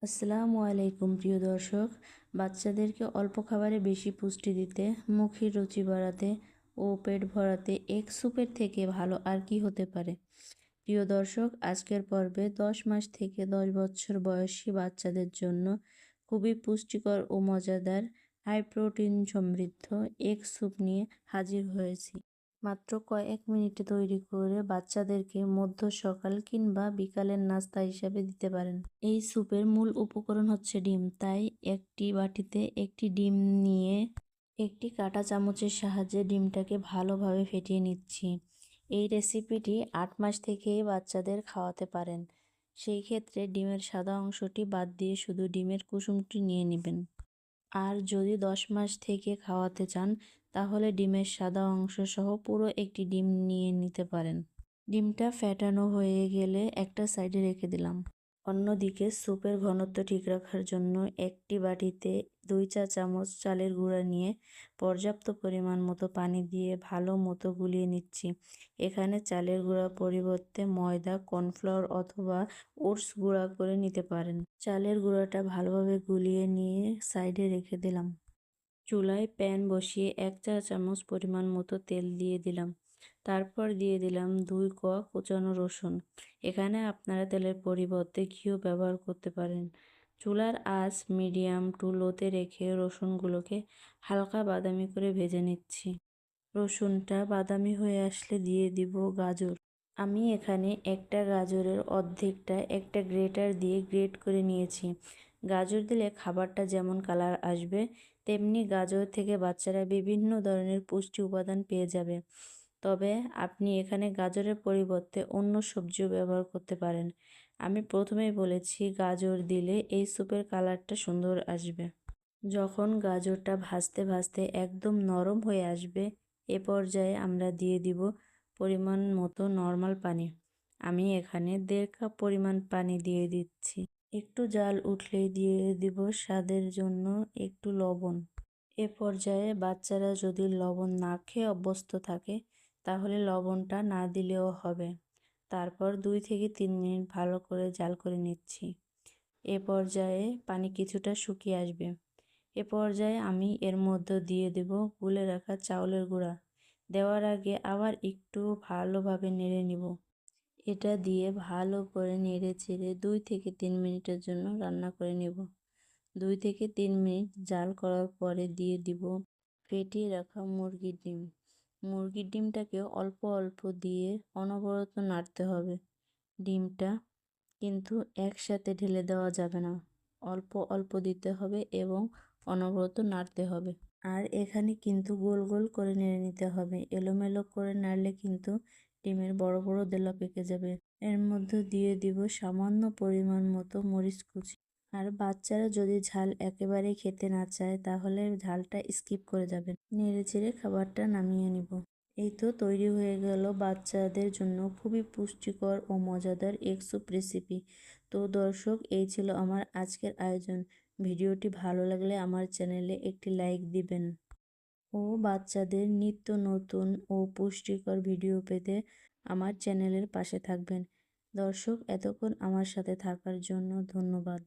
আসসালামু আলাইকুম প্রিয় দর্শক। বাচ্চাদেরকে অল্প খাবারে বেশি পুষ্টি দিতে, মুখের রুচি বাড়াতে ও পেট ভরাতে এগ স্যুপের থেকে ভালো আর কি হতে পারে। প্রিয় দর্শক, আজকের পর্বে 10 মাস থেকে 10 বছর বয়সী বাচ্চাদের জন্য খুবই পুষ্টিকর ও মজাদার হাই প্রোটিন সমৃদ্ধ এগ স্যুপ নিয়ে হাজির হয়েছি। মাত্র কয়েক মিনিটে তৈরি করে বাচ্চাদেরকে মধ্য সকাল কিংবা বিকালের নাস্তা হিসাবে দিতে পারেন। এই স্যুপের মূল উপকরণ হচ্ছে ডিম, তাই একটি বাটিতে একটি ডিম নিয়ে একটি কাঁটা চামচের সাহায্যে ডিমটাকে ভালোভাবে ফেটিয়ে নিচ্ছি। এই রেসিপিটি 8 মাস থেকেই বাচ্চাদের খাওয়াতে পারেন। সেই ক্ষেত্রে ডিমের সাদা অংশটি বাদ দিয়ে শুধু ডিমের কুসুমটি নিয়ে নেবেন। আর যদি 10 মাস থেকে খাওয়াতে চান তাহলে ডিমের সাদা অংশ সহ পুরো একটি ডিম নিয়ে নিতে পারেন। ডিমটা ফেটানো হয়ে গেলে একটা সাইডে রেখে দিলাম। অন্যদিকে স্যুপের ঘনত্ব ঠিক রাখার জন্য একটি বাটিতে 2 চা চামচ চালের গুঁড়া নিয়ে পর্যাপ্ত পরিমাণ মতো পানি দিয়ে ভালো মতো গুলিয়ে নিচ্ছি। এখানে চালের গুঁড়ার পরিবর্তে ময়দা, কর্নফ্লাওয়ার অথবা ওটস গুঁড়া করে নিতে পারেন। চালের গুঁড়াটা ভালোভাবে গুলিয়ে নিয়ে সাইডে রেখে দিলাম। চুলায় প্যান বসিয়ে 1 চা চামচ পরিমাণ মতো তেল দিয়ে দিলাম। তারপর দিয়ে দিলাম 2 কোয়া কুচানো রসুন। এখানে আপনারা তেলের পরিবর্তে ঘিও ব্যবহার করতে পারেন। চুলার আঁচ মিডিয়াম টু লোতে রেখে রসুনগুলোকে হালকা বাদামি করে ভেজে নিচ্ছি। রসুনটা বাদামি হয়ে আসলে দিয়ে দিব গাজর। আমি এখানে একটা গাজরের অর্ধেকটা একটা গ্রেটার দিয়ে গ্রেট করে নিয়েছি। গাজর দিলে খাবারটা যেমন কালার আসবে, তেমনি গাজর থেকে বাচ্চারা বিভিন্ন ধরনের পুষ্টি উপাদান পেয়ে যাবে। তবে আপনি এখানে গাজরের পরিবর্তে অন্য সবজিও ব্যবহার করতে পারেন। আমি প্রথমেই বলেছি গাজর দিলে এই স্যুপের কালারটা সুন্দর আসবে। যখন গাজরটা ভাজতে ভাজতে একদম নরম হয়ে আসবে, এ পর্যায়ে আমরা দিয়ে দিব পরিমাণ মতো নর্মাল পানি। আমি এখানে 1.5 কাপ পরিমাণ পানি দিয়ে দিচ্ছি। একটু জাল উঠলেই দিয়ে দিব স্বাদের জন্য একটু লবণ। এ পর্যায়ে বাচ্চারা যদি লবণ না খেয়ে অভ্যস্ত থাকে তাহলে লবণটা না দিলেও হবে। তারপর 2 থেকে 3 মিনিট ভালো করে জাল করে নিচ্ছি। এ পর্যায়ে পানি কিছুটা শুকিয়ে আসবে। এ পর্যায়ে আমি এর মধ্যে দিয়ে দেব গুলে রাখা চাউলের গুঁড়া। দেওয়ার আগে আবার একটু ভালোভাবে নেড়ে নিব। এটা দিয়ে ভালো করে নেড়ে চেড়ে 2 থেকে 3 মিনিটের জন্য রান্না করে নেব। 2 থেকে 3 মিনিট জাল করার পরে দিয়ে দিব ফেটিয়ে রাখা মুরগির ডিম। মুরগির ডিমটাকে অল্প অল্প দিয়ে অনবরত নাড়তে হবে। ডিমটা কিন্তু একসাথে ঢেলে দেওয়া যাবে না, অল্প অল্প দিতে হবে এবং অনবরত নাড়তে হবে। আর এখানে কিন্তু গোল গোল করে নেড়ে নিতে হবে। এলোমেলো করে নাড়লে কিন্তু ডিমের বড় বড় দেলা পেকে যাবে। এর মধ্যে দিয়ে দিব সামান্য পরিমাণ মতো মরিচ কুচি। আর বাচ্চারা যদি ঝাল একেবারেই খেতে না চায় তাহলে ঝালটা স্কিপ করে যাবেন। নেড়ে চেড়ে খাবারটা নামিয়ে নিব। এই তো তৈরি হয়ে গেল বাচ্চাদের জন্য খুবই পুষ্টিকর ও মজাদার এগ স্যুপ রেসিপি। তো দর্শক, এই ছিল আমার আজকের আয়োজন। ভিডিওটি ভালো লাগলে আমার চ্যানেলে একটি লাইক দিবেন ও বাচ্চাদের নিত্য নতুন ও পুষ্টিকর ভিডিও পেতে আমার চ্যানেলের পাশে থাকবেন। দর্শক, এতক্ষণ আমার সাথে থাকার জন্য ধন্যবাদ।